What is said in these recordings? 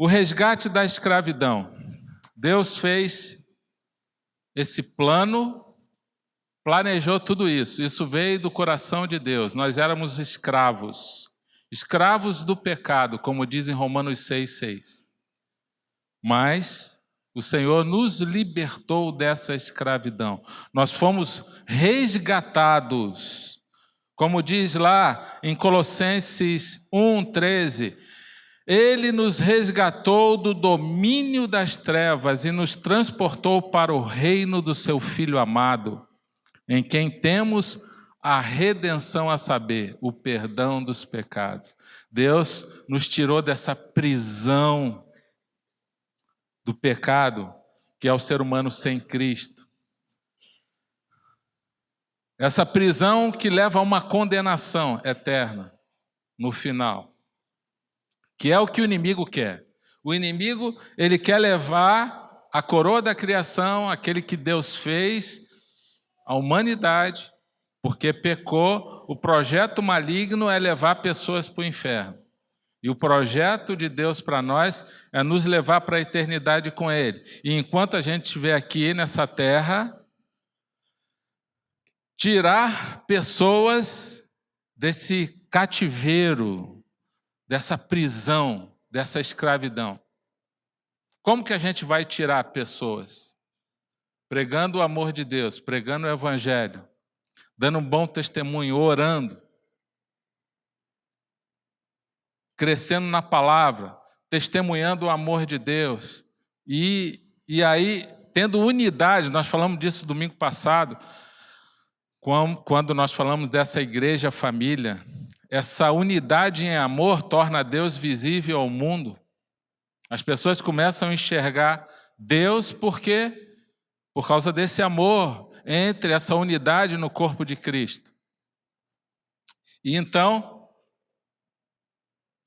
O resgate da escravidão. Deus fez esse plano, planejou tudo isso. Isso veio do coração de Deus. Nós éramos escravos do pecado, como diz em Romanos 6,6. Mas o Senhor nos libertou dessa escravidão. Nós fomos resgatados. Como diz lá em Colossenses 1,13, Ele nos resgatou do domínio das trevas e nos transportou para o reino do seu Filho amado, em quem temos a redenção, a saber, o perdão dos pecados. Deus nos tirou dessa prisão do pecado, que é o ser humano sem Cristo. Essa prisão que leva a uma condenação eterna no final, que é o que o inimigo quer. O inimigo, ele quer levar a coroa da criação, aquele que Deus fez, a humanidade, porque pecou. O projeto maligno é levar pessoas para o inferno. E o projeto de Deus para nós é nos levar para a eternidade com Ele. E enquanto a gente estiver aqui nessa terra, tirar pessoas desse cativeiro, dessa prisão, dessa escravidão. Como que a gente vai tirar pessoas? Pregando o amor de Deus, pregando o Evangelho, dando um bom testemunho, orando, crescendo na palavra, testemunhando o amor de Deus. E aí, tendo unidade, nós falamos disso domingo passado, quando nós falamos dessa igreja família. Essa unidade em amor torna Deus visível ao mundo. As pessoas começam a enxergar Deus por causa desse amor entre essa unidade no corpo de Cristo. E então,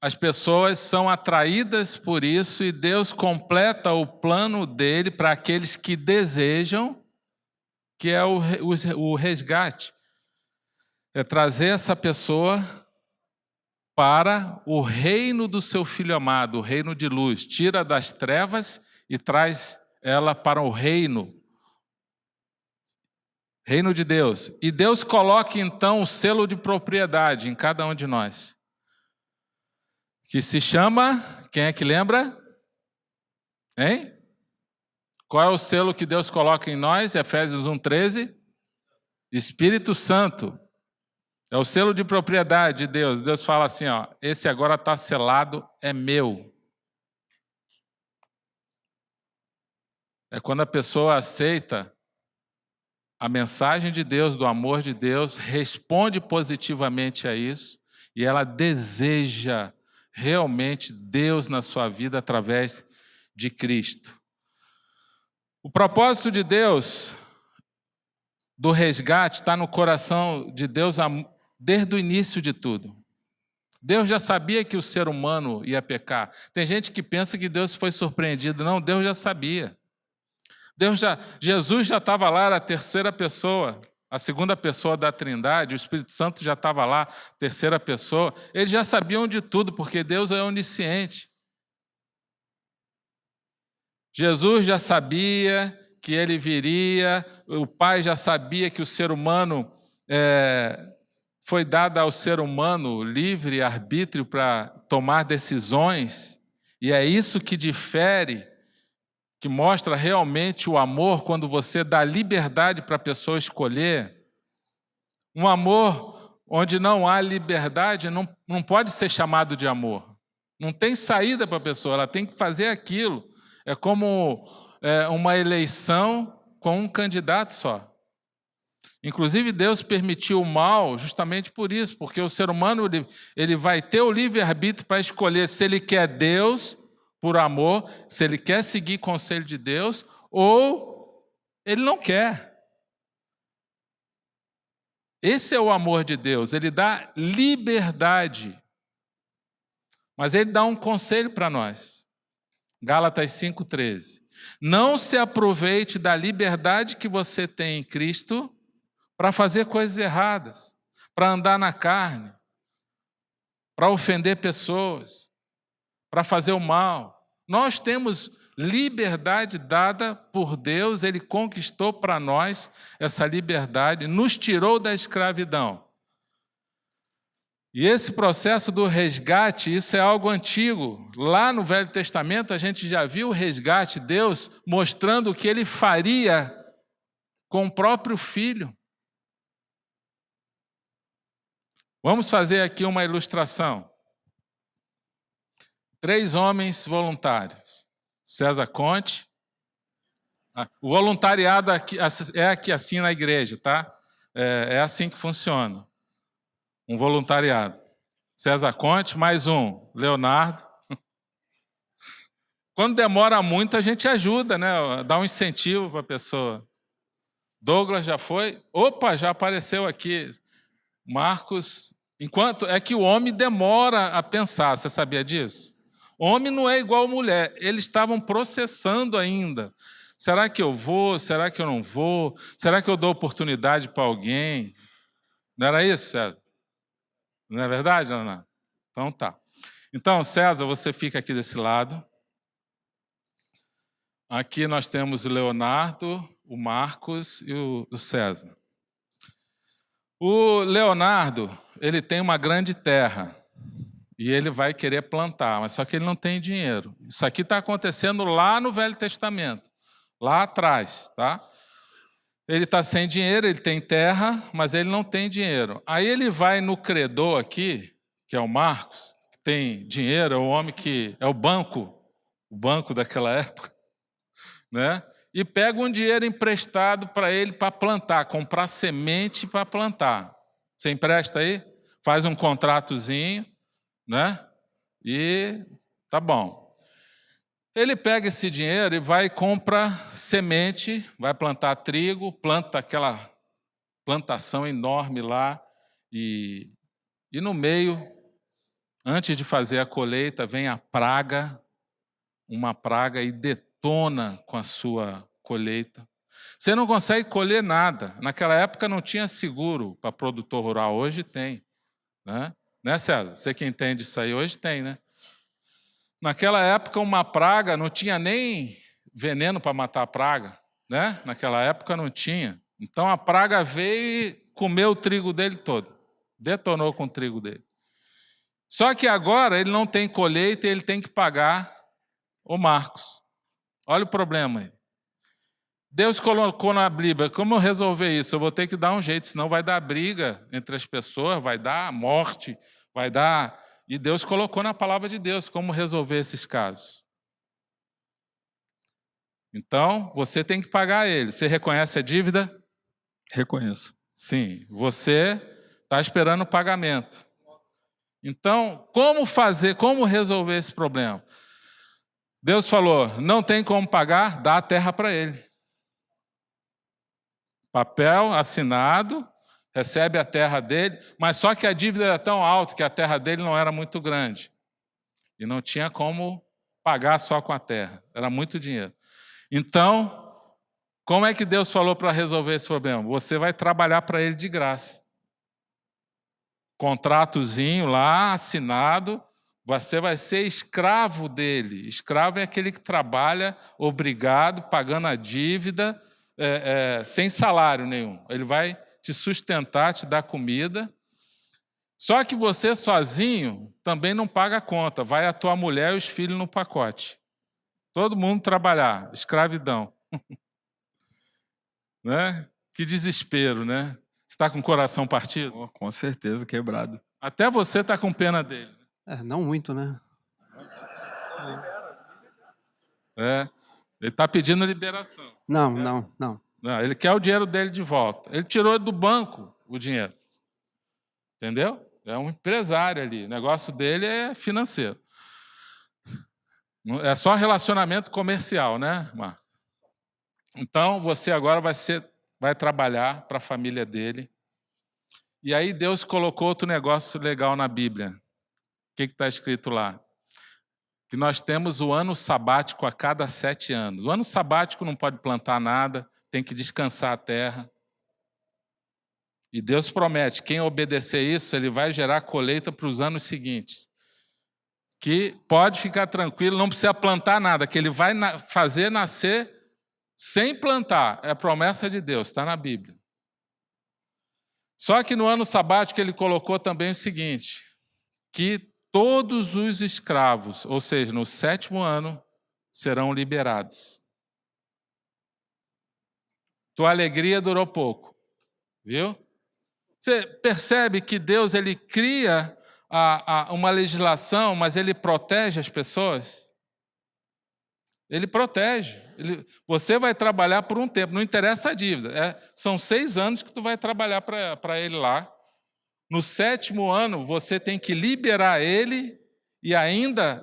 as pessoas são atraídas por isso e Deus completa o plano dele para aqueles que desejam, que é o resgate. É trazer essa pessoa para o reino do seu Filho amado, o reino de luz. Tira das trevas e traz ela para o reino de Deus. E Deus coloca então o selo de propriedade em cada um de nós, que se chama, quem é que lembra? Hein? Qual é o selo que Deus coloca em nós? Efésios 1,13. Espírito Santo. É o selo de propriedade de Deus. Deus fala assim, ó, esse agora está selado, é meu. É quando a pessoa aceita a mensagem de Deus, do amor de Deus, responde positivamente a isso, e ela deseja realmente Deus na sua vida através de Cristo. O propósito de Deus, do resgate, está no coração de Deus desde o início de tudo. Deus já sabia que o ser humano ia pecar. Tem gente que pensa que Deus foi surpreendido. Não, Deus já sabia. Jesus já estava lá, era a terceira pessoa, a segunda pessoa da Trindade, o Espírito Santo já estava lá, terceira pessoa. Eles já sabiam de tudo, porque Deus é onisciente. Jesus já sabia que ele viria, o Pai já sabia que o ser humano foi dado ao ser humano livre arbítrio para tomar decisões, e é isso que difere, que mostra realmente o amor, quando você dá liberdade para a pessoa escolher. Um amor onde não há liberdade não pode ser chamado de amor. Não tem saída para a pessoa, ela tem que fazer aquilo. É como uma eleição com um candidato só. Inclusive, Deus permitiu o mal justamente por isso, porque o ser humano ele vai ter o livre-arbítrio para escolher se ele quer Deus por amor, se ele quer seguir o conselho de Deus, ou ele não quer. Esse é o amor de Deus, ele dá liberdade. Mas ele dá um conselho para nós. Gálatas 5,13. Não se aproveite da liberdade que você tem em Cristo para fazer coisas erradas, para andar na carne, para ofender pessoas, para fazer o mal. Nós temos liberdade dada por Deus, Ele conquistou para nós essa liberdade, nos tirou da escravidão. E esse processo do resgate, isso é algo antigo. Lá no Velho Testamento a gente já viu o resgate, Deus mostrando o que Ele faria com o próprio Filho. Vamos fazer aqui uma ilustração. 3 homens voluntários. César Conte. O voluntariado é aqui assim na igreja, tá? É assim que funciona. Um voluntariado. César Conte, mais um, Leonardo. Quando demora muito, a gente ajuda, né? Dá um incentivo para a pessoa. Douglas já foi. Opa, já apareceu aqui. Marcos. Enquanto é que o homem demora a pensar, você sabia disso? Homem não é igual mulher, eles estavam processando ainda. Será que eu vou? Será que eu não vou? Será que eu dou oportunidade para alguém? Não era isso, César? Não é verdade, Leonardo? Então tá. Então, César, você fica aqui desse lado. Aqui nós temos o Leonardo, o Marcos e o César. O Leonardo, ele tem uma grande terra. E ele vai querer plantar, mas só que ele não tem dinheiro. Isso aqui está acontecendo lá no Velho Testamento, lá atrás, tá? Ele está sem dinheiro, ele tem terra, mas ele não tem dinheiro. Aí ele vai no credor aqui, que é o Marcos, que tem dinheiro, é o homem que é o banco daquela época, né? E pega um dinheiro emprestado para ele para plantar, comprar semente para plantar. Você empresta aí? Faz um contratozinho, né? E tá bom. Ele pega esse dinheiro e vai e compra semente, vai plantar trigo, planta aquela plantação enorme lá e no meio, antes de fazer a colheita, vem a praga, uma praga e detona com a sua colheita. Você não consegue colher nada. Naquela época não tinha seguro para produtor rural, hoje tem, né? Né, César? Você que entende isso aí, hoje tem, né? Naquela época, uma praga não tinha nem veneno para matar a praga, né? Naquela época não tinha. Então a praga veio e comeu o trigo dele todo. Detonou com o trigo dele. Só que agora ele não tem colheita e ele tem que pagar o Marcos. Olha o problema aí. Deus colocou na Bíblia, como eu resolver isso? Eu vou ter que dar um jeito, senão vai dar briga entre as pessoas, vai dar morte, vai dar... E Deus colocou na palavra de Deus como resolver esses casos. Então, você tem que pagar ele. Você reconhece a dívida? Reconheço. Sim. Você está esperando o pagamento. Então, como fazer, como resolver esse problema? Deus falou, não tem como pagar, dá a terra para ele. Papel assinado, recebe a terra dele, mas só que a dívida era tão alta que a terra dele não era muito grande. E não tinha como pagar só com a terra, era muito dinheiro. Então, como é que Deus falou para resolver esse problema? Você vai trabalhar para ele de graça. Contratozinho lá, assinado, você vai ser escravo dele. Escravo é aquele que trabalha obrigado, pagando a dívida, sem salário nenhum. Ele vai te sustentar, te dar comida. Só que você sozinho também não paga a conta. Vai a tua mulher e os filhos no pacote. Todo mundo trabalhar, escravidão. Né? Que desespero, né? Você está com o coração partido? Oh, com certeza, quebrado. Até você está com pena dele. Não muito, né? Ele está pedindo liberação. Não. Ele quer o dinheiro dele de volta. Ele tirou do banco o dinheiro. Entendeu? É um empresário ali. O negócio dele é financeiro. É só relacionamento comercial, né, Marcos? Então, você agora vai trabalhar para a família dele. E aí Deus colocou outro negócio legal na Bíblia. O que está escrito lá? Que nós temos o ano sabático a cada 7 anos. O ano sabático não pode plantar nada, tem que descansar a terra. E Deus promete, quem obedecer isso, ele vai gerar colheita para os anos seguintes. que pode ficar tranquilo, não precisa plantar nada, que ele vai fazer nascer sem plantar. É a promessa de Deus, está na Bíblia. Só que no ano sabático ele colocou também o seguinte, que todos os escravos, ou seja, no 7º ano, serão liberados. Tua alegria durou pouco, viu? Você percebe que Deus ele cria uma legislação, mas ele protege as pessoas? Ele protege. Você vai trabalhar por um tempo, não interessa a dívida. São 6 anos que tu vai trabalhar para ele lá. No 7º ano, você tem que liberar ele e ainda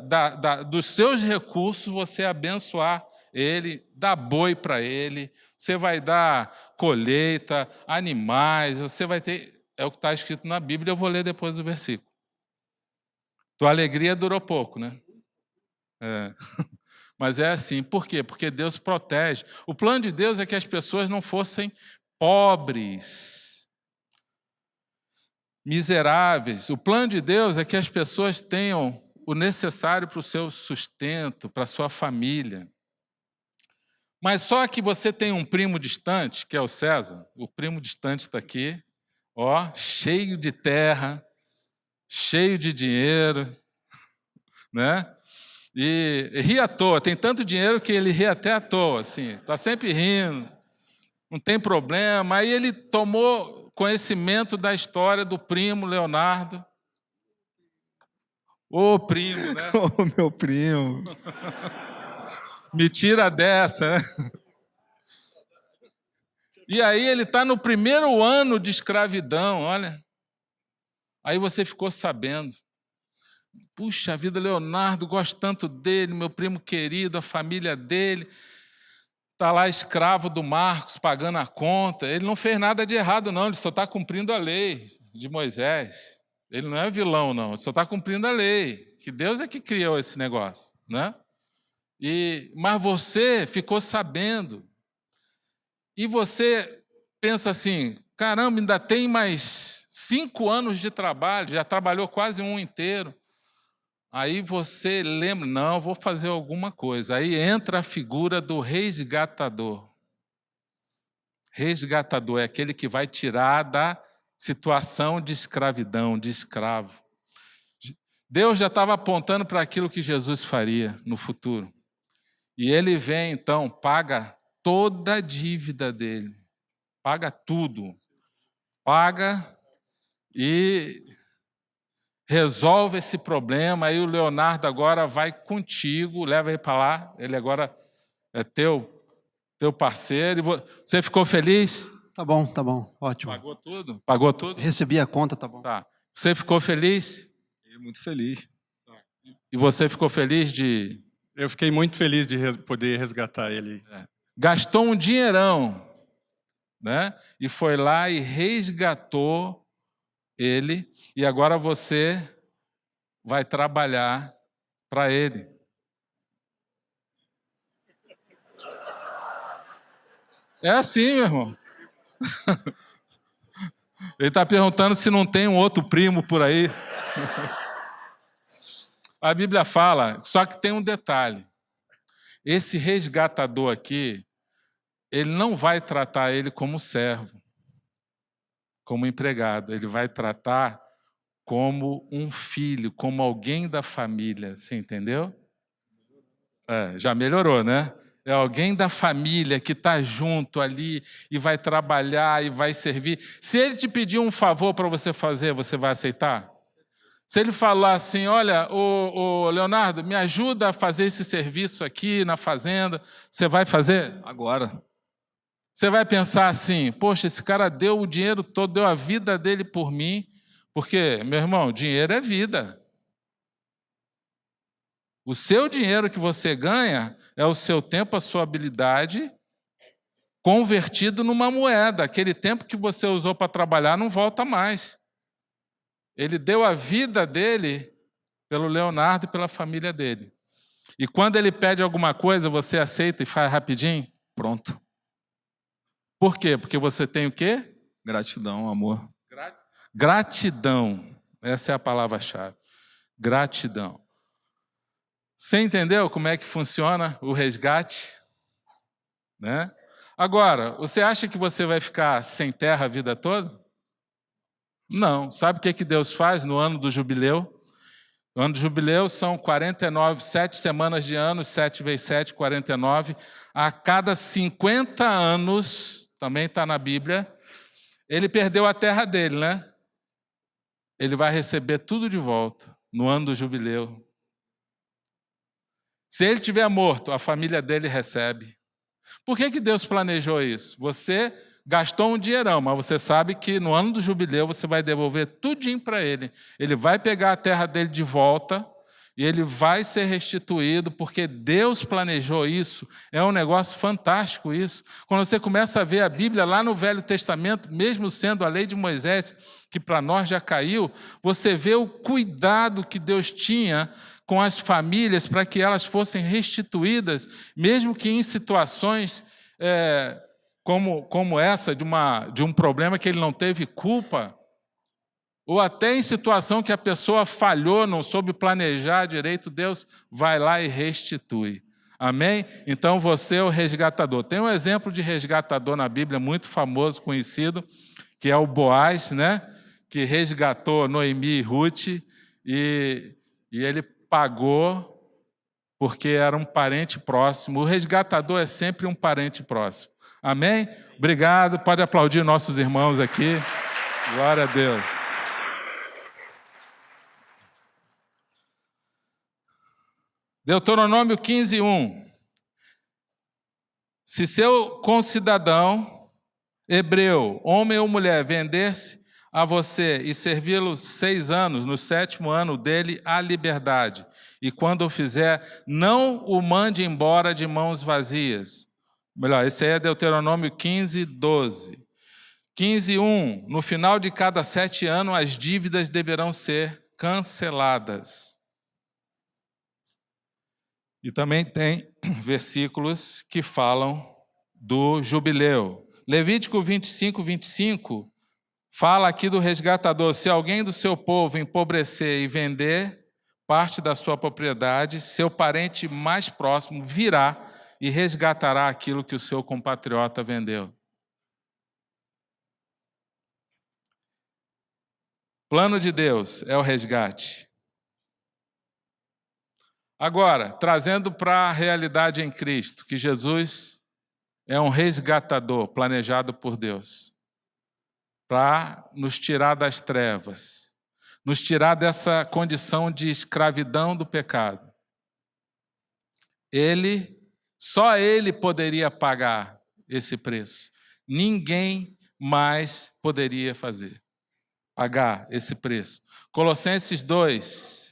dos seus recursos você abençoar ele, dar boi para ele, você vai dar colheita, animais, você vai ter... É o que está escrito na Bíblia, eu vou ler depois o versículo. Tua alegria durou pouco, né? Mas é assim, por quê? Porque Deus protege. O plano de Deus é que as pessoas não fossem pobres, miseráveis. O plano de Deus é que as pessoas tenham o necessário para o seu sustento, para a sua família. Mas só que você tem um primo distante, que é o César, o primo distante está aqui, ó, cheio de terra, cheio de dinheiro, né? E ri à toa, tem tanto dinheiro que ele ri até à toa, assim, está sempre rindo, não tem problema. Aí ele tomou conhecimento da história do primo Leonardo. Ô primo, né? Ô, meu primo. Me tira dessa, né? E aí ele está no 1º ano de escravidão, olha. Aí você ficou sabendo. Puxa vida, Leonardo, gosto tanto dele, meu primo querido, a família dele. Está lá escravo do Marcos, pagando a conta. Ele não fez nada de errado, não, ele só está cumprindo a lei de Moisés. Ele não é vilão, não, ele só está cumprindo a lei. Que Deus é que criou esse negócio, né? Mas você ficou sabendo. E você pensa assim, caramba, ainda tem mais 5 anos de trabalho, já trabalhou quase um inteiro. Aí você lembra, não, vou fazer alguma coisa. Aí entra a figura do resgatador. Resgatador é aquele que vai tirar da situação de escravidão, de escravo. Deus já estava apontando para aquilo que Jesus faria no futuro. E ele vem, então, paga toda a dívida dele. Paga tudo. Paga e resolve esse problema. Aí o Leonardo agora vai contigo, leva ele para lá. Ele agora é teu parceiro. Você ficou feliz? Tá bom, ótimo. Pagou tudo? Pagou tudo? Recebi a conta, tá bom. Tá. Você ficou feliz? Eu muito feliz. E você ficou feliz de... Eu fiquei muito feliz de poder resgatar ele. Gastou um dinheirão, né? E foi lá e resgatou ele, e agora você vai trabalhar para ele. É assim, meu irmão. Ele está perguntando se não tem um outro primo por aí. A Bíblia fala, só que tem um detalhe. Esse resgatador aqui, ele não vai tratar ele como servo, como empregado. Ele vai tratar como um filho, como alguém da família. Você entendeu? Já melhorou, né? É alguém da família que está junto ali e vai trabalhar e vai servir. Se ele te pedir um favor para você fazer, você vai aceitar? Se ele falar assim, olha, ô Leonardo, me ajuda a fazer esse serviço aqui na fazenda, você vai fazer? Agora. Você vai pensar assim, poxa, esse cara deu o dinheiro todo, deu a vida dele por mim, porque, meu irmão, dinheiro é vida. O seu dinheiro que você ganha é o seu tempo, a sua habilidade, convertido numa moeda. Aquele tempo que você usou para trabalhar não volta mais. Ele deu a vida dele pelo Leonardo e pela família dele. E quando ele pede alguma coisa, você aceita e faz rapidinho? Pronto. Por quê? Porque você tem o quê? Gratidão, amor. Gratidão. Essa é a palavra-chave. Gratidão. Você entendeu como é que funciona o resgate? Né? Agora, você acha que você vai ficar sem terra a vida toda? Não. Sabe o que Deus faz no ano do jubileu? O ano do jubileu são 49, 7 semanas de ano, 7 vezes 7, 49. A cada 50 anos, também está na Bíblia, ele perdeu a terra dele, né? Ele vai receber tudo de volta no ano do jubileu. Se ele tiver morto, a família dele recebe. Por que Deus planejou isso? Você gastou um dinheirão, mas você sabe que no ano do jubileu você vai devolver tudinho para ele. Ele vai pegar a terra dele de volta e ele vai ser restituído, porque Deus planejou isso. É um negócio fantástico isso. Quando você começa a ver a Bíblia lá no Velho Testamento, mesmo sendo a lei de Moisés, que para nós já caiu, você vê o cuidado que Deus tinha com as famílias para que elas fossem restituídas, mesmo que em situações como essa, de um problema que ele não teve culpa, ou até em situação que a pessoa falhou, não soube planejar direito, Deus vai lá e restitui. Amém? Então você é o resgatador. Tem um exemplo de resgatador na Bíblia muito famoso, conhecido, que é o Boaz, né? Que resgatou Noemi e Ruth, e ele pagou porque era um parente próximo. O resgatador é sempre um parente próximo. Amém? Obrigado. Pode aplaudir nossos irmãos aqui. Glória a Deus. Deuteronômio 15:1. Se seu concidadão hebreu, homem ou mulher, vender-se a você e servi-lo 6 anos, no 7º ano dele a liberdade, e quando o fizer, não o mande embora de mãos vazias. Melhor, esse aí é Deuteronômio 15:12. 15:1. No final de cada 7 anos, as dívidas deverão ser canceladas. E também tem versículos que falam do jubileu. Levítico 25:25 fala aqui do resgatador. Se alguém do seu povo empobrecer e vender parte da sua propriedade, seu parente mais próximo virá e resgatará aquilo que o seu compatriota vendeu. Plano de Deus é o resgate. Agora, trazendo para a realidade em Cristo, que Jesus é um resgatador planejado por Deus, para nos tirar das trevas, nos tirar dessa condição de escravidão do pecado. Só Ele poderia pagar esse preço. Ninguém mais poderia pagar esse preço. Colossenses 2.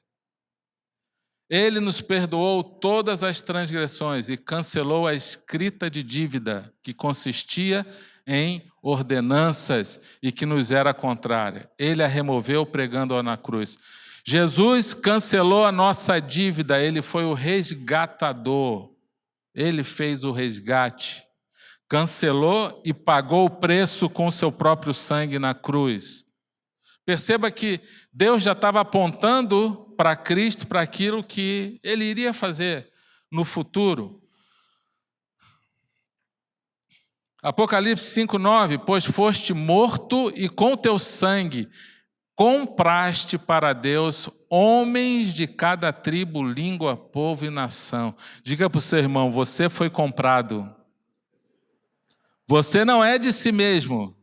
Ele nos perdoou todas as transgressões e cancelou a escrita de dívida que consistia em ordenanças e que nos era contrária. Ele a removeu pregando-a na cruz. Jesus cancelou a nossa dívida, ele foi o resgatador. Ele fez o resgate. Cancelou e pagou o preço com o seu próprio sangue na cruz. Perceba que Deus já estava apontando para Cristo, para aquilo que Ele iria fazer no futuro. Apocalipse 5:9, pois foste morto e com teu sangue compraste para Deus homens de cada tribo, língua, povo e nação. Diga para o seu irmão, você foi comprado. Você não é de si mesmo.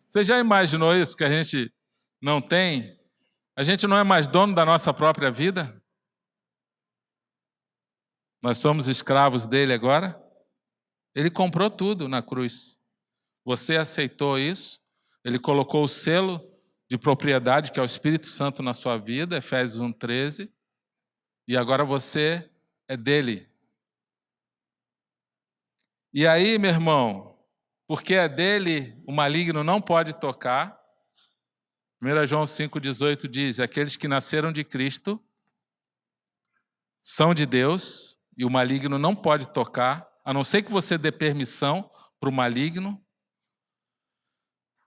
Você já imaginou isso, que a gente não tem? A gente não é mais dono da nossa própria vida? Nós somos escravos dele agora? Ele comprou tudo na cruz. Você aceitou isso? Ele colocou o selo de propriedade, que é o Espírito Santo na sua vida, Efésios 1:13, e agora você é dele. E aí, meu irmão, porque é dele, o maligno não pode tocar. 1 João 5,18 diz, aqueles que nasceram de Cristo são de Deus, e o maligno não pode tocar, a não ser que você dê permissão para o maligno.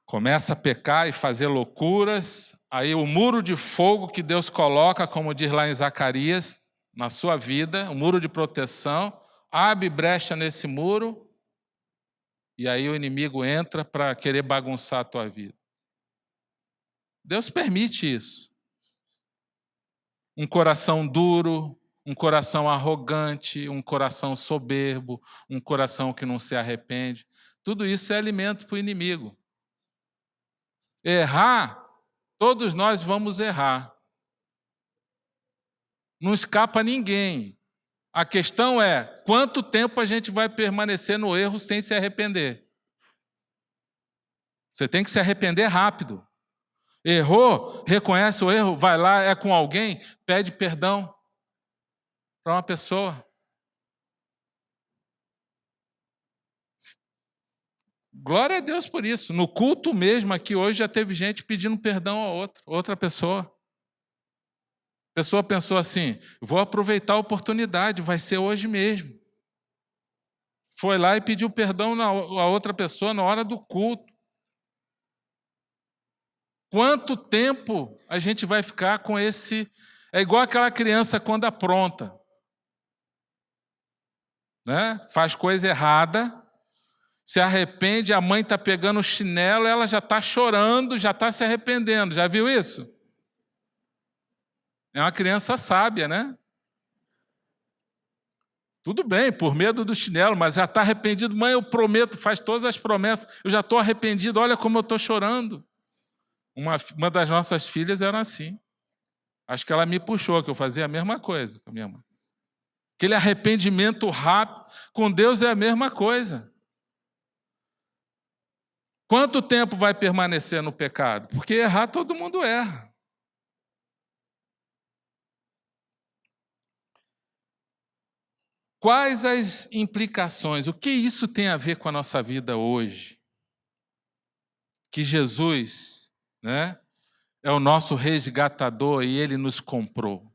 Começa a pecar e fazer loucuras, aí o muro de fogo que Deus coloca, como diz lá em Zacarias, na sua vida, um muro de proteção, abre brecha nesse muro, e aí o inimigo entra para querer bagunçar a tua vida. Deus permite isso. Um coração duro, um coração arrogante, um coração soberbo, um coração que não se arrepende. Tudo isso é alimento para o inimigo. Errar, todos nós vamos errar. Não escapa ninguém. A questão é, quanto tempo a gente vai permanecer no erro sem se arrepender? Você tem que se arrepender rápido. Errou, reconhece o erro, vai lá, é com alguém, pede perdão para uma pessoa. Glória a Deus por isso. No culto mesmo aqui hoje já teve gente pedindo perdão a outra pessoa. A pessoa pensou assim, vou aproveitar a oportunidade, vai ser hoje mesmo. Foi lá e pediu perdão a outra pessoa na hora do culto. Quanto tempo a gente vai ficar com esse... É igual aquela criança quando apronta. Né? Faz coisa errada, se arrepende, a mãe está pegando o chinelo, ela já está chorando, já está se arrependendo. Já viu isso? É uma criança sábia, né? Tudo bem, por medo do chinelo, mas já está arrependido. Mãe, eu prometo, faz todas as promessas. Eu já estou arrependido, olha como eu estou chorando. Uma das nossas filhas era assim. Acho que ela me puxou, que eu fazia a mesma coisa com a minha mãe. Aquele arrependimento rápido. Com Deus é a mesma coisa. Quanto tempo vai permanecer no pecado? Porque errar todo mundo erra. Quais as implicações? O que isso tem a ver com a nossa vida hoje? Que Jesus, né, é o nosso resgatador e Ele nos comprou.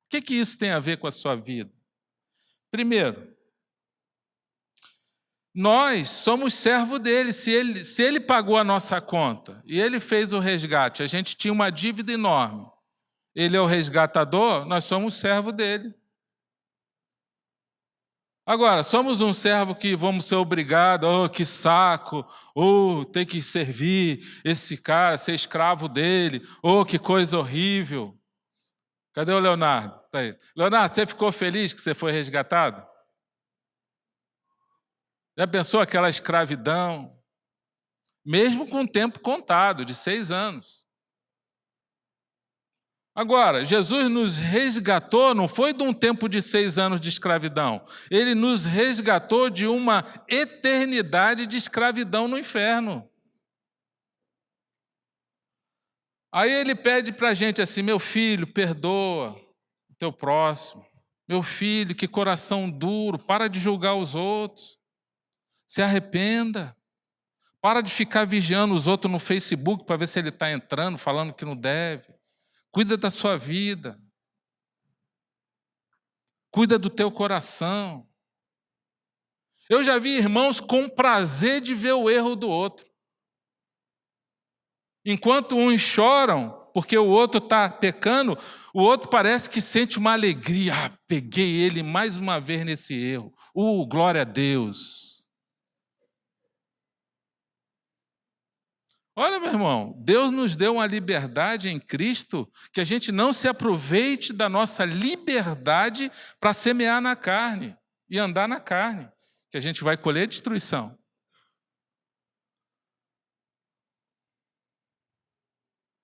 O que isso tem a ver com a sua vida? Primeiro, nós somos servo dele. Se ele pagou a nossa conta e ele fez o resgate, a gente tinha uma dívida enorme. Ele é o resgatador, nós somos servo dele. Agora, somos um servo que vamos ser obrigados, oh, que saco, oh, ter que servir esse cara, ser escravo dele, oh, que coisa horrível. Cadê o Leonardo? Tá aí. Leonardo, você ficou feliz que você foi resgatado? Já pensou aquela escravidão? Mesmo com o tempo contado, de 6 anos. Agora, Jesus nos resgatou, não foi de um tempo de 6 anos de escravidão. Ele nos resgatou de uma eternidade de escravidão no inferno. Aí ele pede para a gente assim, meu filho, perdoa o teu próximo. Meu filho, que coração duro, para de julgar os outros. Se arrependa. Para de ficar vigiando os outros no Facebook para ver se ele está entrando, falando que não deve. Cuida da sua vida. Cuida do teu coração. Eu já vi irmãos com prazer de ver o erro do outro. Enquanto uns choram porque o outro está pecando, o outro parece que sente uma alegria. Ah, peguei ele mais uma vez nesse erro. Glória a Deus. Olha, meu irmão, Deus nos deu uma liberdade em Cristo que a gente não se aproveite da nossa liberdade para semear na carne e andar na carne, que a gente vai colher destruição.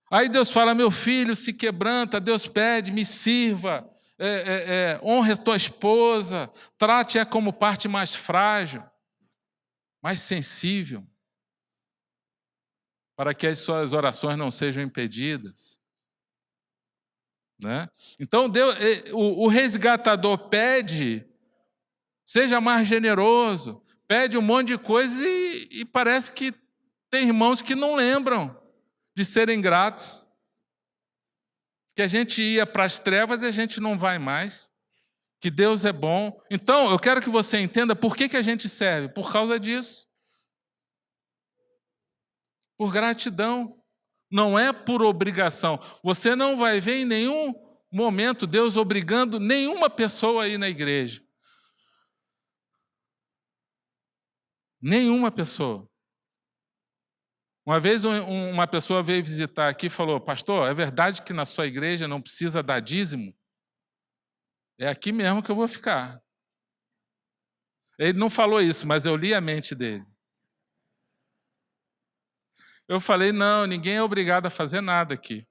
Aí Deus fala, meu filho, se quebranta, Deus pede, me sirva, honre a tua esposa, trate-a como parte mais frágil, mais sensível, para que as suas orações não sejam impedidas. Né? Então, Deus, o resgatador pede, seja mais generoso, pede um monte de coisa e parece que tem irmãos que não lembram de serem gratos. Que a gente ia para as trevas e a gente não vai mais. Que Deus é bom. Então, eu quero que você entenda por que a gente serve. Por causa disso. Por gratidão. Não é por obrigação. Você não vai ver em nenhum momento Deus obrigando nenhuma pessoa a ir na igreja. Nenhuma pessoa. Uma vez uma pessoa veio visitar aqui e falou: pastor, é verdade que na sua igreja não precisa dar dízimo? É aqui mesmo que eu vou ficar. Ele não falou isso, mas eu li a mente dele. Eu falei: não, ninguém é obrigado a fazer nada aqui.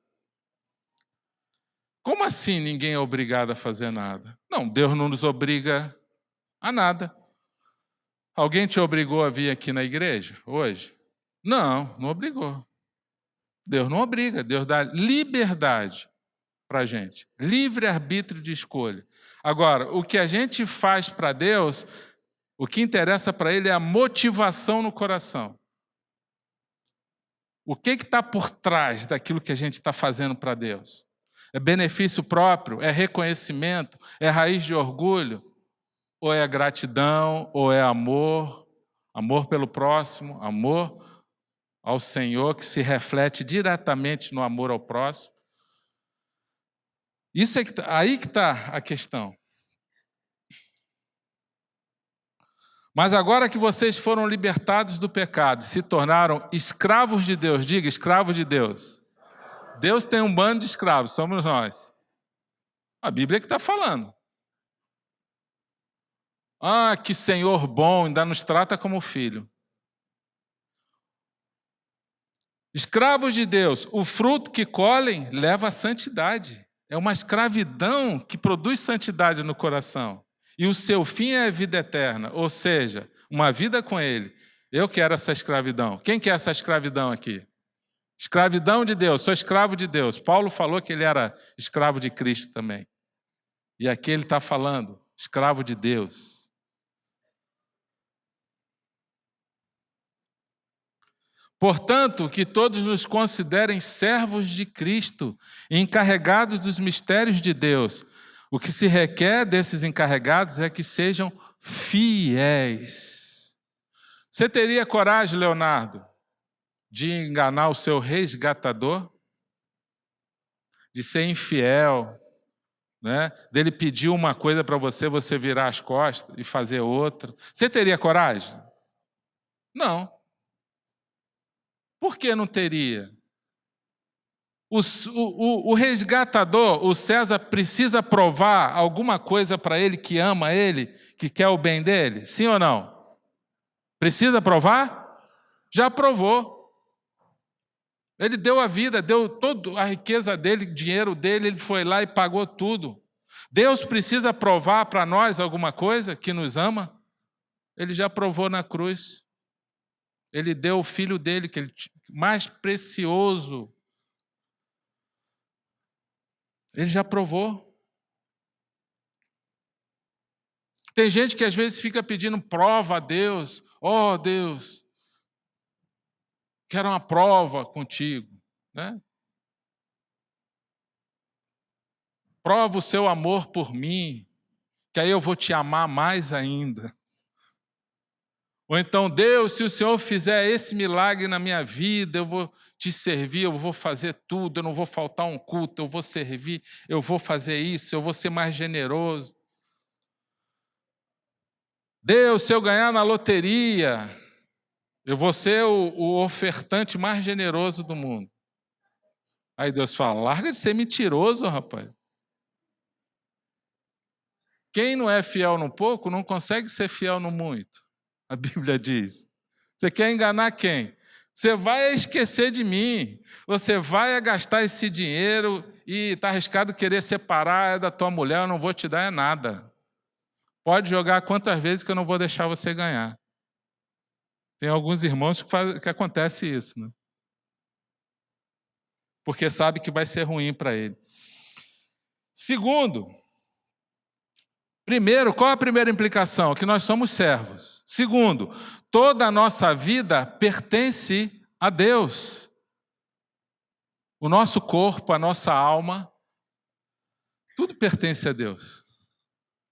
Como assim ninguém é obrigado a fazer nada? Não, Deus não nos obriga a nada. Alguém te obrigou a vir aqui na igreja hoje? Não, não obrigou. Deus não obriga, Deus dá liberdade para a gente, livre-arbítrio de escolha. Agora, o que a gente faz para Deus, o que interessa para Ele é a motivação no coração. O que está por trás daquilo que a gente está fazendo para Deus? É benefício próprio? É reconhecimento? É raiz de orgulho? Ou é gratidão? Ou é amor? Amor pelo próximo? Amor ao Senhor, que se reflete diretamente no amor ao próximo? Isso é aí que está a questão. Mas agora que vocês foram libertados do pecado, se tornaram escravos de Deus, diga, escravos de Deus. Deus tem um bando de escravos, somos nós. A Bíblia que está falando. Ah, que Senhor bom, ainda nos trata como filho. Escravos de Deus, o fruto que colhem leva à santidade. É uma escravidão que produz santidade no coração. E o seu fim é a vida eterna, ou seja, uma vida com Ele. Eu quero essa escravidão. Quem quer essa escravidão aqui? Escravidão de Deus, sou escravo de Deus. Paulo falou que ele era escravo de Cristo também. E aqui ele está falando, escravo de Deus. Portanto, que todos nos considerem servos de Cristo, encarregados dos mistérios de Deus. O que se requer desses encarregados é que sejam fiéis. Você teria coragem, Leonardo, de enganar o seu resgatador? De ser infiel, né? Dele pedir uma coisa para você, você virar as costas e fazer outra? Você teria coragem? Não. Por que não teria? O resgatador, o César, precisa provar alguma coisa para ele que ama ele, que quer o bem dele? Sim ou não? Precisa provar? Já provou. Ele deu a vida, deu toda a riqueza dele, dinheiro dele, ele foi lá e pagou tudo. Deus precisa provar para nós alguma coisa que nos ama? Ele já provou na cruz. Ele deu o filho dele, que ele mais precioso. Ele já provou. Tem gente que às vezes fica pedindo prova a Deus. Oh, Deus, quero uma prova contigo, né? Prova o seu amor por mim, que aí eu vou te amar mais ainda. Ou então, Deus, se o Senhor fizer esse milagre na minha vida, eu vou te servir, eu vou fazer tudo, eu não vou faltar um culto, eu vou servir, eu vou fazer isso, eu vou ser mais generoso. Deus, se eu ganhar na loteria, eu vou ser o ofertante mais generoso do mundo. Aí Deus fala, larga de ser mentiroso, rapaz. Quem não é fiel no pouco, não consegue ser fiel no muito. A Bíblia diz. Você quer enganar quem? Você vai esquecer de mim. Você vai gastar esse dinheiro e está arriscado querer separar da tua mulher, eu não vou te dar nada. Pode jogar quantas vezes que eu não vou deixar você ganhar. Tem alguns irmãos que acontece isso, né? Porque sabe que vai ser ruim para ele. Segundo, primeiro, qual a primeira implicação? Que nós somos servos. Segundo, toda a nossa vida pertence a Deus. O nosso corpo, a nossa alma, tudo pertence a Deus.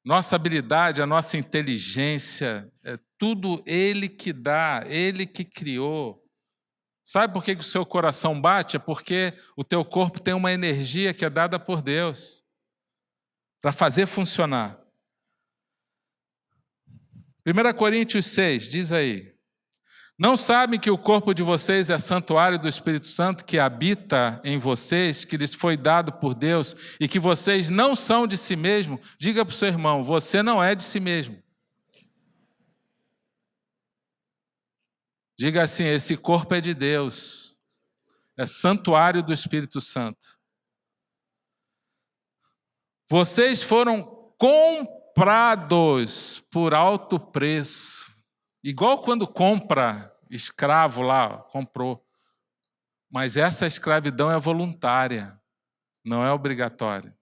Nossa habilidade, a nossa inteligência, é tudo Ele que dá, Ele que criou. Sabe por que o seu coração bate? É porque o teu corpo tem uma energia que é dada por Deus. para fazer funcionar. 1 Coríntios 6, diz aí: não sabem que o corpo de vocês é santuário do Espírito Santo que habita em vocês, que lhes foi dado por Deus, e que vocês não são de si mesmo? Diga para o seu irmão: você não é de si mesmo. Diga assim: esse corpo é de Deus, é santuário do Espírito Santo. Vocês foram comprados por alto preço. Igual quando compra escravo lá, comprou. Mas essa escravidão é voluntária, não é obrigatória.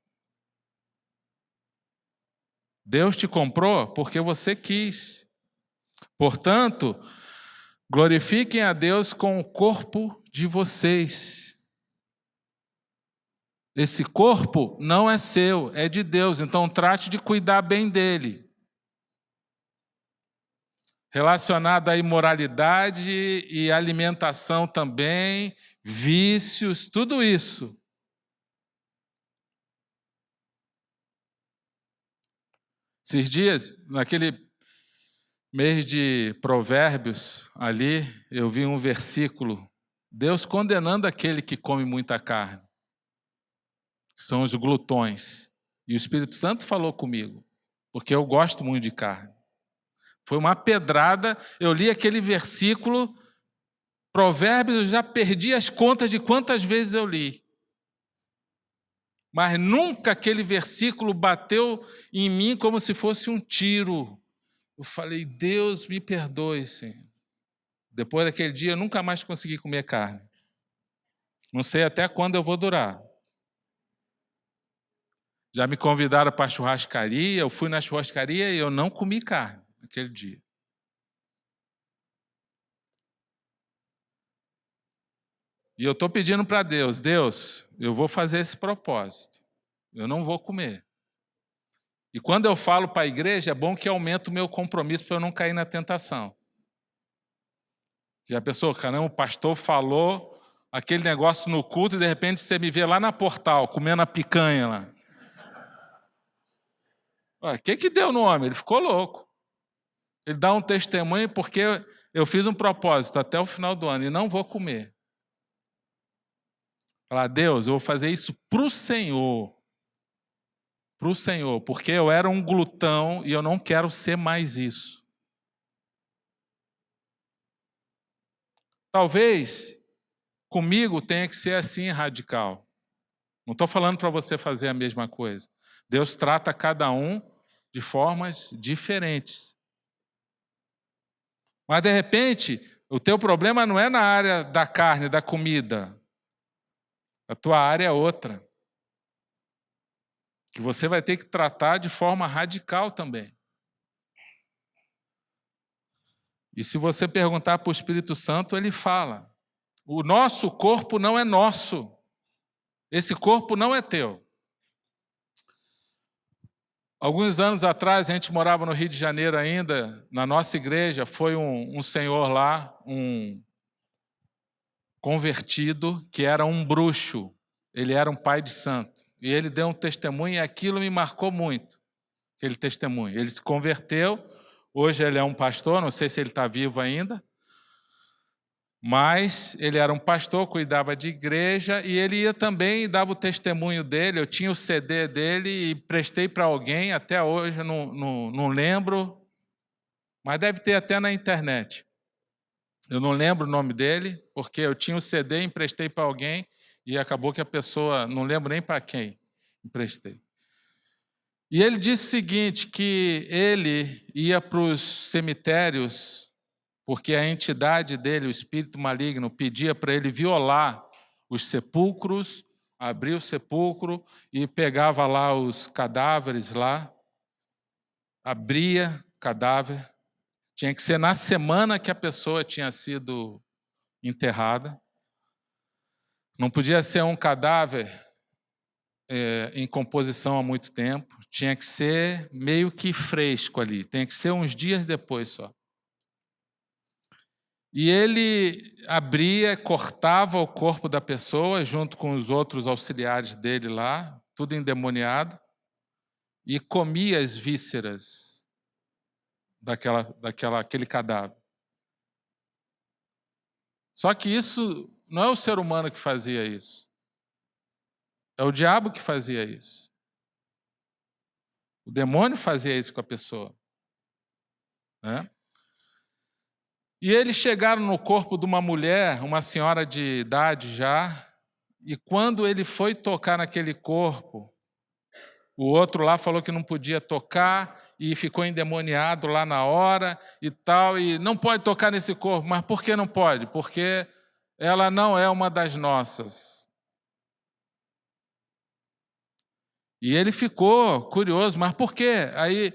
Deus te comprou porque você quis. Portanto, glorifiquem a Deus com o corpo de vocês. Esse corpo não é seu, é de Deus, então trate de cuidar bem dele. Relacionado à imoralidade e alimentação também, vícios, tudo isso. Esses dias, naquele mês de Provérbios, ali, eu vi um versículo, Deus condenando aquele que come muita carne, que são os glutões. E o Espírito Santo falou comigo, porque eu gosto muito de carne. Foi uma pedrada, eu li aquele versículo, Provérbios, eu já perdi as contas de quantas vezes eu li. Mas nunca aquele versículo bateu em mim como se fosse um tiro. Eu falei: Deus me perdoe, Senhor. Depois daquele dia eu nunca mais consegui comer carne. Não sei até quando eu vou durar. Já me convidaram para a churrascaria, eu fui na churrascaria e eu não comi carne naquele dia. E eu estou pedindo para Deus: Deus, eu vou fazer esse propósito. Eu não vou comer. E quando eu falo para a igreja, é bom que aumente o meu compromisso para eu não cair na tentação. Já pensou, caramba, o pastor falou aquele negócio no culto e de repente você me vê lá na Portal, comendo a picanha lá. O que deu no homem? Ele ficou louco. Ele dá um testemunho porque eu fiz um propósito até o final do ano e não vou comer. Falar: Deus, eu vou fazer isso para o Senhor. Para o Senhor, porque eu era um glutão e eu não quero ser mais isso. Talvez comigo tenha que ser assim radical. Não estou falando para você fazer a mesma coisa. Deus trata cada um de formas diferentes. Mas, de repente, o teu problema não é na área da carne, da comida. A tua área é outra. Que você vai ter que tratar de forma radical também. E se você perguntar para o Espírito Santo, ele fala: o nosso corpo não é nosso. Esse corpo não é teu. Alguns anos atrás, a gente morava no Rio de Janeiro ainda, na nossa igreja, foi um senhor lá, um convertido, que era um bruxo. Ele era um pai de santo. E ele deu um testemunho e aquilo me marcou muito, aquele testemunho. Ele se converteu, hoje ele é um pastor, não sei se ele está vivo ainda, mas ele era um pastor, cuidava de igreja, e ele ia também e dava o testemunho dele. Eu tinha o CD dele e prestei para alguém, até hoje não lembro, mas deve ter até na internet. Eu não lembro o nome dele, porque eu tinha o CD, emprestei para alguém, e acabou que a pessoa, não lembro nem para quem emprestei. E ele disse o seguinte, que ele ia para os cemitérios, porque a entidade dele, o espírito maligno, pedia para ele violar os sepulcros, abrir o sepulcro e pegava lá os cadáveres lá, abria o cadáver. Tinha que ser na semana que a pessoa tinha sido enterrada. Não podia ser um cadáver em composição há muito tempo. Tinha que ser meio que fresco ali. Tem que ser uns dias depois só. E ele abria, cortava o corpo da pessoa, junto com os outros auxiliares dele lá, tudo endemoniado, e comia as vísceras daquele cadáver. Só que isso não é o ser humano que fazia isso. É o diabo que fazia isso. O demônio fazia isso com a pessoa. Né? E eles chegaram no corpo de uma mulher, uma senhora de idade já, e quando ele foi tocar naquele corpo, o outro lá falou que não podia tocar e ficou endemoniado lá na hora e tal, e não pode tocar nesse corpo. Mas por que não pode? Porque ela não é uma das nossas. E ele ficou curioso, mas por quê? Aí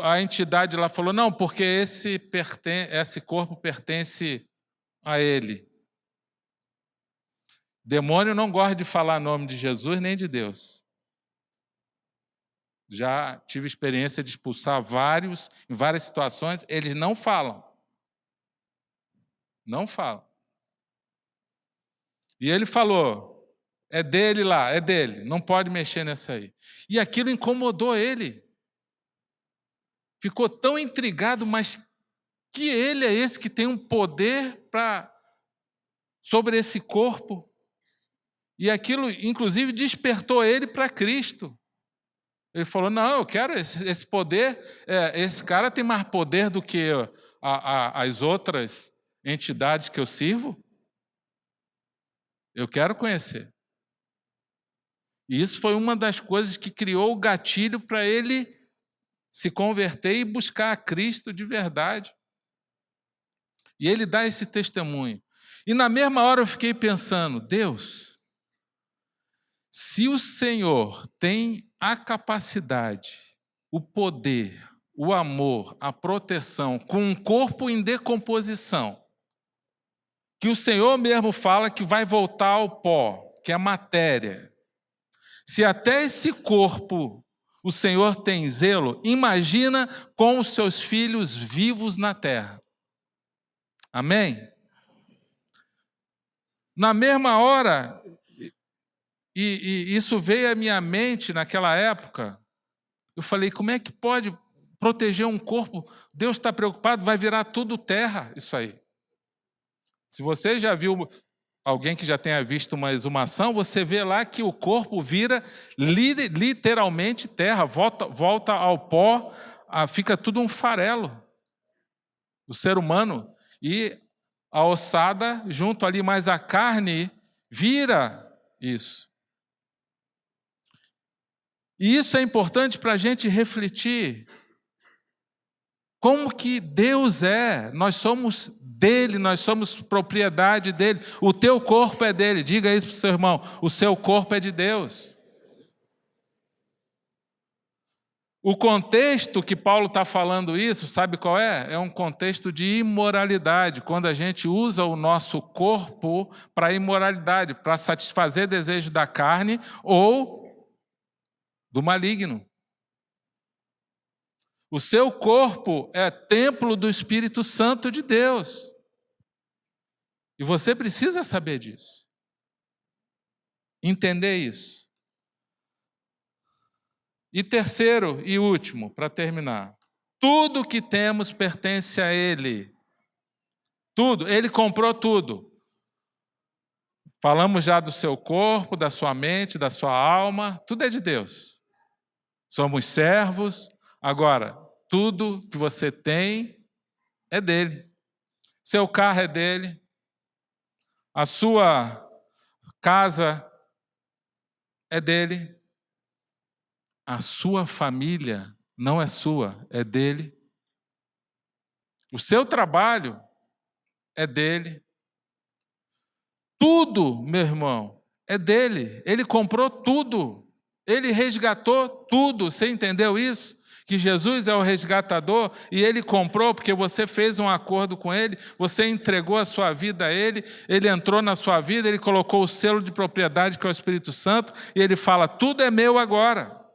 a entidade lá falou, não, porque esse corpo pertence a ele. Demônio não gosta de falar nome de Jesus nem de Deus. Já tive experiência de expulsar em várias situações, eles não falam. Não falam. E ele falou, é dele lá, é dele, não pode mexer nessa aí. E aquilo incomodou ele. Ficou tão intrigado, mas que ele é esse que tem um poder sobre esse corpo? E aquilo, inclusive, despertou ele para Cristo. Ele falou, não, eu quero esse poder, esse cara tem mais poder do que as outras entidades que eu sirvo. Eu quero conhecer. E isso foi uma das coisas que criou o gatilho para ele se converter e buscar a Cristo de verdade. E ele dá esse testemunho. E na mesma hora eu fiquei pensando, Deus, se o Senhor tem a capacidade, o poder, o amor, a proteção, com um corpo em decomposição, que o Senhor mesmo fala que vai voltar ao pó, que é matéria. Se até esse corpo o Senhor tem zelo, imagina com os seus filhos vivos na terra. Amém? Na mesma hora, e isso veio à minha mente naquela época, eu falei, como é que pode proteger um corpo? Deus está preocupado, vai virar tudo terra, isso aí. Se você já viu alguém que já tenha visto uma exumação, você vê lá que o corpo vira literalmente terra, volta ao pó, fica tudo um farelo. O ser humano, e a ossada, junto ali mais a carne, vira isso. E isso é importante para a gente refletir. Como que Deus é? Nós somos dele, nós somos propriedade dele. O teu corpo é dele. Diga isso para o seu irmão. O seu corpo é de Deus. O contexto que Paulo está falando isso, sabe qual é? É um contexto de imoralidade, quando a gente usa o nosso corpo para imoralidade, para satisfazer desejo da carne ou do maligno. O seu corpo é templo do Espírito Santo de Deus. E você precisa saber disso. Entender isso. E terceiro e último, para terminar. Tudo que temos pertence a Ele. Tudo. Ele comprou tudo. Falamos já do seu corpo, da sua mente, da sua alma. Tudo é de Deus. Somos servos. Agora, tudo que você tem é dele. Seu carro é dele. A sua casa é dele. A sua família não é sua, é dele. O seu trabalho é dele. Tudo, meu irmão, é dele. Ele comprou tudo. Ele resgatou tudo. Você entendeu isso? Que Jesus é o resgatador e ele comprou porque você fez um acordo com ele, você entregou a sua vida a ele, ele entrou na sua vida, ele colocou o selo de propriedade que é o Espírito Santo e ele fala, tudo é meu agora.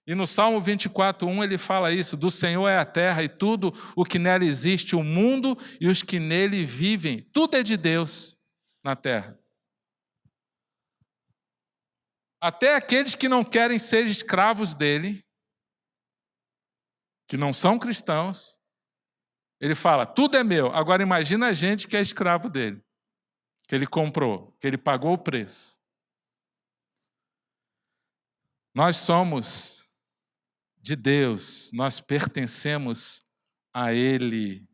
E no Salmo 24:1 ele fala isso, do Senhor é a terra e tudo o que nela existe, o mundo e os que nele vivem, tudo é de Deus na terra. até aqueles que não querem ser escravos dele, que não são cristãos, ele fala, tudo é meu. Agora imagina a gente que é escravo dele, que ele comprou, que ele pagou o preço. Nós somos de Deus, nós pertencemos a Ele.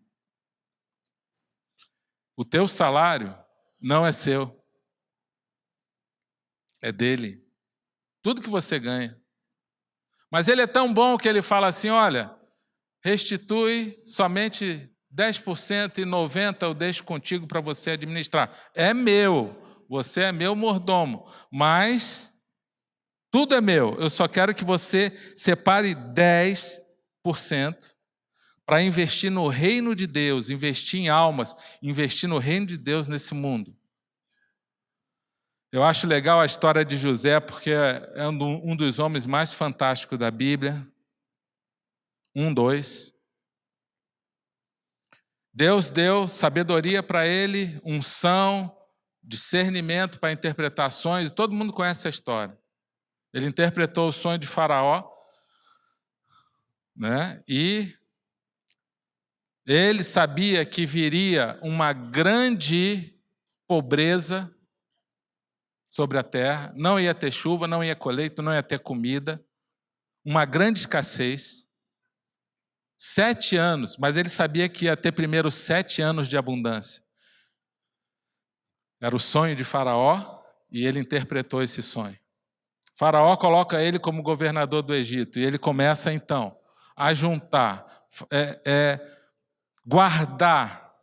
O teu salário não é seu, é dele. Tudo que você ganha. Mas ele é tão bom que ele fala assim, olha, restitui somente 10% e 90% eu deixo contigo para você administrar. É meu, você é meu mordomo, mas tudo é meu. Eu só quero que você separe 10% para investir no reino de Deus, investir em almas, investir no reino de Deus nesse mundo. Eu acho legal a história de José, porque é um dos homens mais fantásticos da Bíblia. 2. Deus deu sabedoria para ele, unção, discernimento para interpretações, e todo mundo conhece a história. Ele interpretou o sonho de Faraó, né? E ele sabia que viria uma grande pobreza sobre a terra, não ia ter chuva, não ia colheita, não ia ter comida, uma grande escassez. 7 anos, mas ele sabia que ia ter primeiro 7 anos de abundância. Era o sonho de Faraó e ele interpretou esse sonho. Faraó coloca ele como governador do Egito e ele começa então a juntar, guardar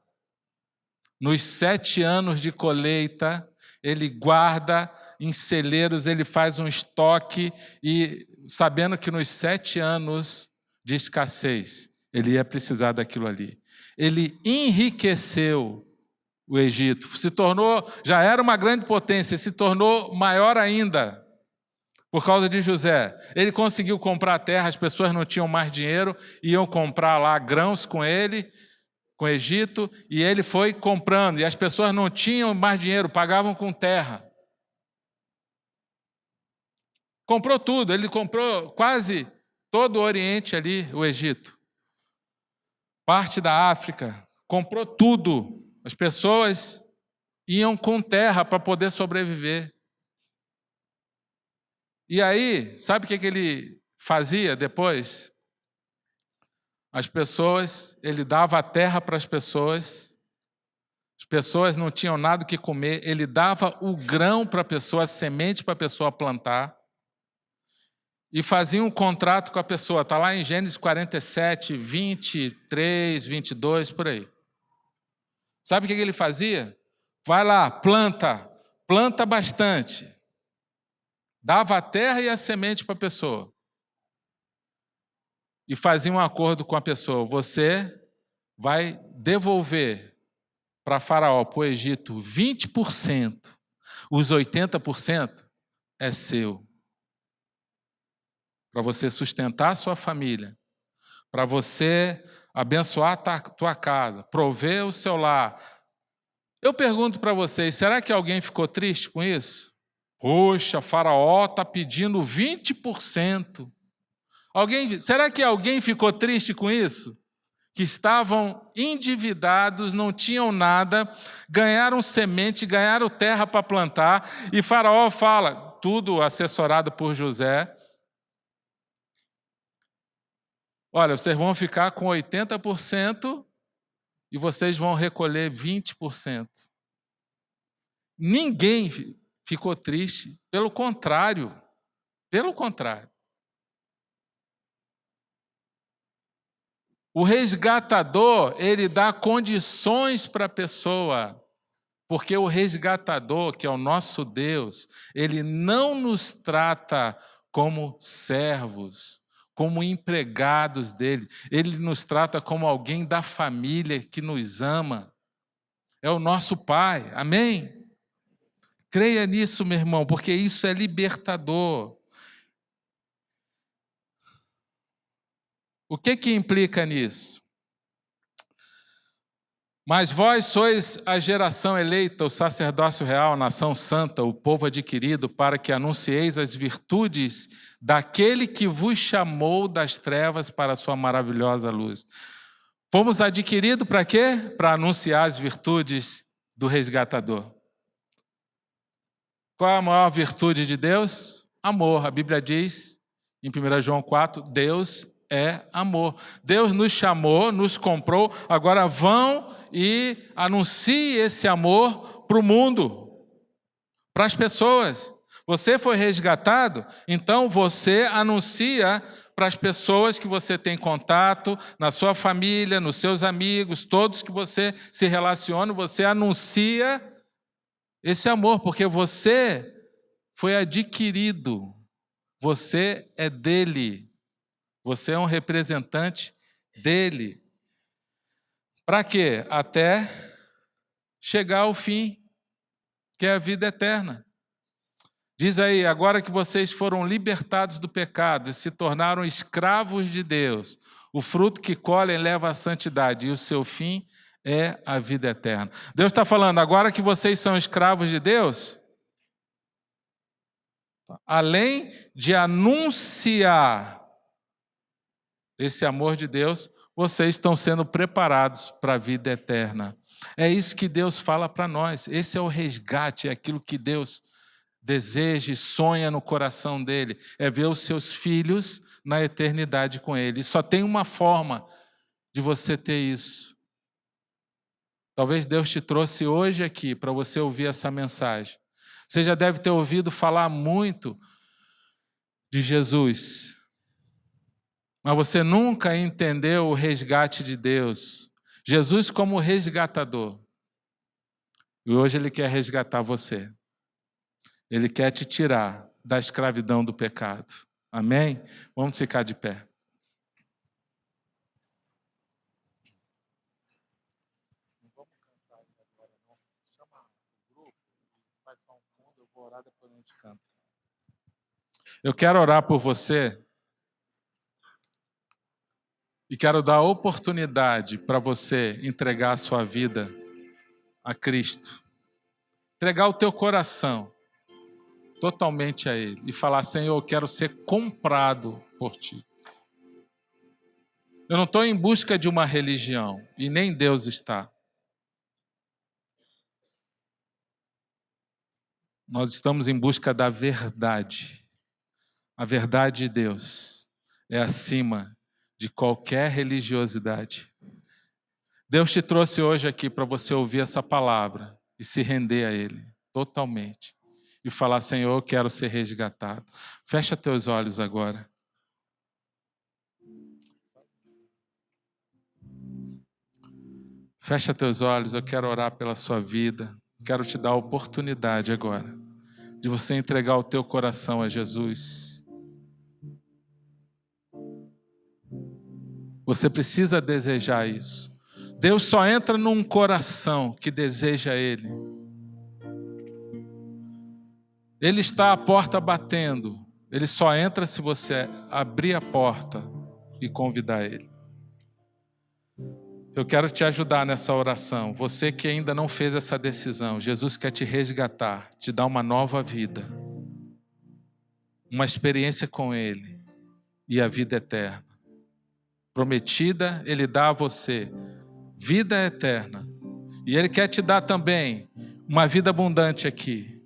nos 7 anos de colheita, ele guarda em celeiros, ele faz um estoque e sabendo que nos 7 anos de escassez, ele ia precisar daquilo ali. Ele enriqueceu o Egito, já era uma grande potência, se tornou maior ainda por causa de José. Ele conseguiu comprar terra, as pessoas não tinham mais dinheiro, iam comprar lá grãos com ele, com o Egito, e ele foi comprando, e as pessoas não tinham mais dinheiro, pagavam com terra. Comprou tudo, ele comprou quase todo o Oriente ali, o Egito. Parte da África, comprou tudo. As pessoas iam com terra para poder sobreviver. E aí, sabe o que ele fazia depois? Ele dava a terra para as pessoas não tinham nada o que comer, ele dava o grão para a pessoa, a semente para a pessoa plantar, e fazia um contrato com a pessoa. Está lá em Gênesis 47, 23, 22, por aí. Sabe o que ele fazia? Vai lá, planta bastante. Dava a terra e a semente para a pessoa. E fazia um acordo com a pessoa. Você vai devolver para Faraó, para o Egito, 20%. Os 80% é seu. Para você sustentar a sua família. Para você abençoar a tua casa. Prover o seu lar. Eu pergunto para vocês, será que alguém ficou triste com isso? Poxa, Faraó está pedindo 20%. Será que alguém ficou triste com isso? Que estavam endividados, não tinham nada, ganharam semente, ganharam terra para plantar, e Faraó fala, tudo assessorado por José, olha, vocês vão ficar com 80% e vocês vão recolher 20%. Ninguém ficou triste, pelo contrário. O resgatador, ele dá condições para a pessoa, porque o resgatador, que é o nosso Deus, ele não nos trata como servos, como empregados dele, ele nos trata como alguém da família que nos ama. É o nosso Pai, amém? Creia nisso, meu irmão, porque isso é libertador. O que implica nisso? Mas vós sois a geração eleita, o sacerdócio real, a nação santa, o povo adquirido, para que anuncieis as virtudes daquele que vos chamou das trevas para a sua maravilhosa luz. Fomos adquiridos para quê? Para anunciar as virtudes do resgatador. Qual é a maior virtude de Deus? Amor. A Bíblia diz, em 1 João 4, Deus é amor. Deus nos chamou, nos comprou, agora vão e anunciem esse amor para o mundo, para as pessoas. Você foi resgatado, então você anuncia para as pessoas que você tem contato, na sua família, nos seus amigos, todos que você se relaciona, você anuncia esse amor, porque você foi adquirido, você é dele. Você é um representante dele. Para quê? Até chegar ao fim, que é a vida eterna. Diz aí, agora que vocês foram libertados do pecado e se tornaram escravos de Deus, o fruto que colhem leva à santidade e o seu fim é a vida eterna. Deus está falando, agora que vocês são escravos de Deus, além de anunciar esse amor de Deus, vocês estão sendo preparados para a vida eterna. É isso que Deus fala para nós. Esse é o resgate, é aquilo que Deus deseja e sonha no coração dele. É ver os seus filhos na eternidade com ele. E só tem uma forma de você ter isso. Talvez Deus te trouxe hoje aqui para você ouvir essa mensagem. Você já deve ter ouvido falar muito de Jesus, mas você nunca entendeu o resgate de Deus. Jesus como resgatador. E hoje Ele quer resgatar você. Ele quer te tirar da escravidão do pecado. Amém? Vamos ficar de pé. Eu quero orar por você. E quero dar a oportunidade para você entregar a sua vida a Cristo. Entregar o teu coração totalmente a Ele. E falar, Senhor, eu quero ser comprado por Ti. Eu não estou em busca de uma religião. E nem Deus está. Nós estamos em busca da verdade. A verdade de Deus é acima de qualquer religiosidade. Deus te trouxe hoje aqui para você ouvir essa palavra e se render a Ele totalmente. E falar, Senhor, eu quero ser resgatado. Fecha teus olhos agora. Fecha teus olhos, eu quero orar pela sua vida. Quero te dar a oportunidade agora de você entregar o teu coração a Jesus. Você precisa desejar isso. Deus só entra num coração que deseja Ele. Ele está à porta batendo. Ele só entra se você abrir a porta e convidar Ele. Eu quero te ajudar nessa oração. Você que ainda não fez essa decisão, Jesus quer te resgatar, te dar uma nova vida. Uma experiência com Ele e a vida eterna. Prometida, Ele dá a você vida eterna. E Ele quer te dar também uma vida abundante aqui.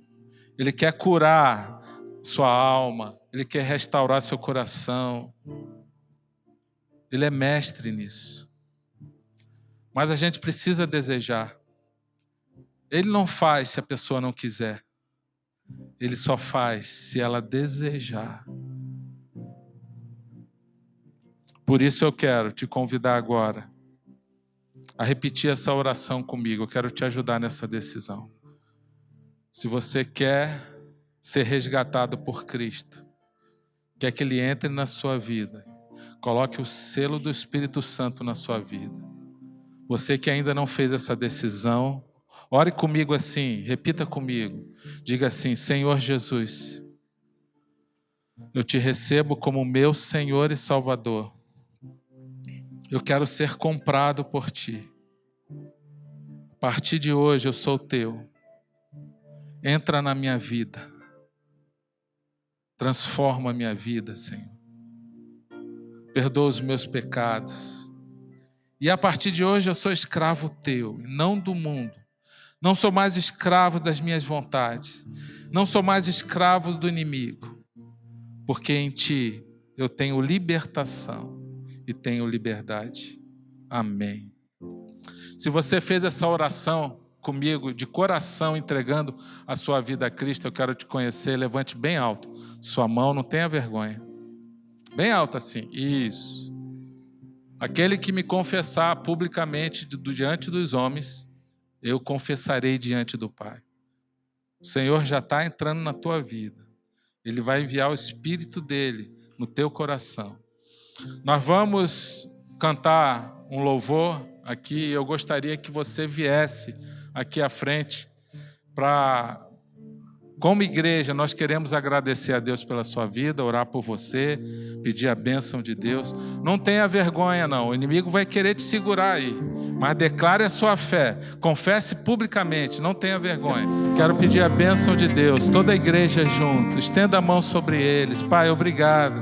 Ele quer curar sua alma. Ele quer restaurar seu coração. Ele é mestre nisso. Mas a gente precisa desejar. Ele não faz se a pessoa não quiser. Ele só faz se ela desejar. Por isso eu quero te convidar agora a repetir essa oração comigo. Eu quero te ajudar nessa decisão. Se você quer ser resgatado por Cristo, quer que Ele entre na sua vida, coloque o selo do Espírito Santo na sua vida. Você que ainda não fez essa decisão, ore comigo assim, repita comigo. Diga assim, Senhor Jesus, eu te recebo como meu Senhor e Salvador. Eu quero ser comprado por Ti. partir de hoje eu sou teu. Entra na minha vida. Transforma a minha vida, Senhor. Perdoa os meus pecados. E a partir de hoje eu sou escravo teu, e não do mundo. Não sou mais escravo das minhas vontades. Não sou mais escravo do inimigo. Porque em ti eu tenho libertação e tenho liberdade. Amém. Se você fez essa oração comigo, de coração, entregando a sua vida a Cristo, eu quero te conhecer. Levante bem alto sua mão, não tenha vergonha. Bem alto assim, isso. Aquele que me confessar publicamente diante dos homens, eu confessarei diante do Pai. O Senhor já está entrando na tua vida. Ele vai enviar o Espírito dele no teu coração. Nós vamos cantar um louvor aqui. Eu gostaria que você viesse aqui à frente para... Como igreja, nós queremos agradecer a Deus pela sua vida, orar por você, pedir a bênção de Deus. Não tenha vergonha, não. O inimigo vai querer te segurar aí. Mas declare a sua fé. Confesse publicamente, não tenha vergonha. Quero pedir a bênção de Deus. Toda a igreja junto. Estenda a mão sobre eles. Pai, obrigado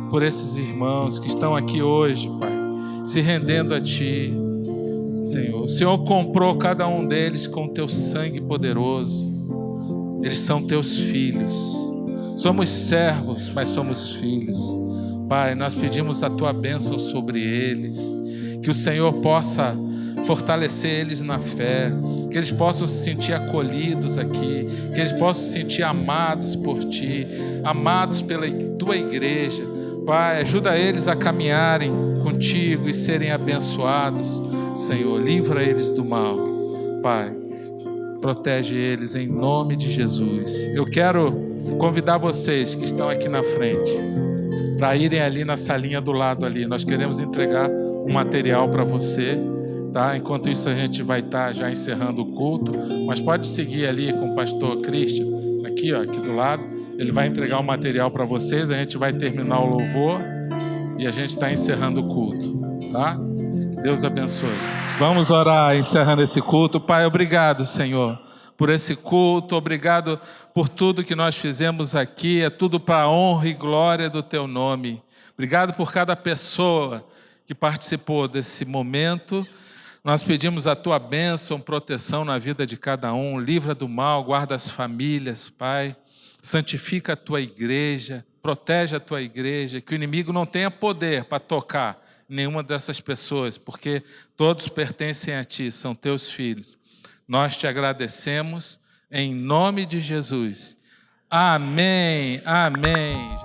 por esses irmãos que estão aqui hoje, Pai, se rendendo a Ti, Senhor. O Senhor comprou cada um deles com o Teu sangue poderoso. Eles são teus filhos. Somos servos, mas somos filhos. Pai, nós pedimos a tua bênção sobre eles. Que o Senhor possa fortalecer eles na fé. Que eles possam se sentir acolhidos aqui. Que eles possam se sentir amados por ti. Amados pela tua igreja. Pai, ajuda eles a caminharem contigo e serem abençoados. Senhor, livra eles do mal. Pai, protege eles em nome de Jesus. Eu quero convidar vocês que estão aqui na frente para irem ali na salinha do lado ali. Nós queremos entregar um material para você, tá? Enquanto isso a gente vai estar já encerrando o culto, mas pode seguir ali com o pastor Christian, aqui, ó, aqui do lado. Ele vai entregar um material para vocês, a gente vai terminar o louvor e a gente está encerrando o culto, tá? Que Deus abençoe. Vamos orar encerrando esse culto. Pai, obrigado, Senhor, por esse culto. Obrigado por tudo que nós fizemos aqui. É tudo para a honra e glória do Teu nome. Obrigado por cada pessoa que participou desse momento. Nós pedimos a Tua bênção, proteção na vida de cada um. Livra do mal, guarda as famílias, Pai. Santifica a Tua igreja, protege a Tua igreja. Que o inimigo não tenha poder para tocar nenhuma dessas pessoas, porque todos pertencem a Ti, são Teus filhos. Nós Te agradecemos em nome de Jesus. Amém, amém.